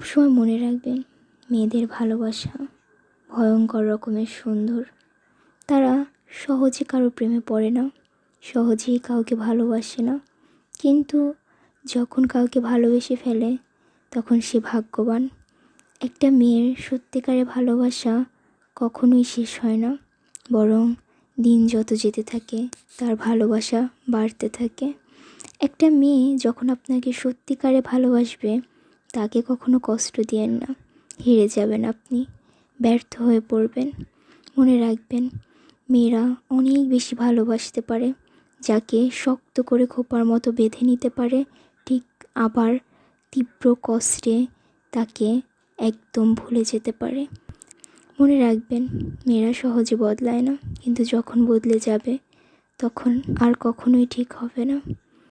সবসময় মনে রাখবেন, মেয়েদের ভালোবাসা ভয়ঙ্কর রকমের সুন্দর। তারা সহজে কারো প্রেমে পড়ে না, সহজেই কাউকে ভালোবাসে না, কিন্তু যখন কাউকে ভালোবেসে ফেলে তখন সে ভাগ্যবান। একটা মেয়ের সত্যিকারের ভালোবাসা কখনোই শেষ হয় না, বরং দিন যত যেতে থাকে তার ভালোবাসা বাড়তে থাকে। একটা মেয়ে যখন আপনাকে সত্যিকারে ভালোবাসবে, তাকে কখনো কষ্ট দিয়েন না, হেরে যাবেন আপনি, ব্যর্থ হয়ে পড়বেন। মনে রাখবেন, মেয়েরা অনেক বেশি ভালোবাসতে পারে, যাকে শক্ত করে খোপার মতো বেঁধে নিতে পারে, ঠিক আবার তীব্র কষ্টে তাকে একদম ভুলে যেতে পারে। মনে রাখবেন, মেয়েরা সহজে বদলায় না, কিন্তু যখন বদলে যাবে তখন আর কখনোই ঠিক হবে না।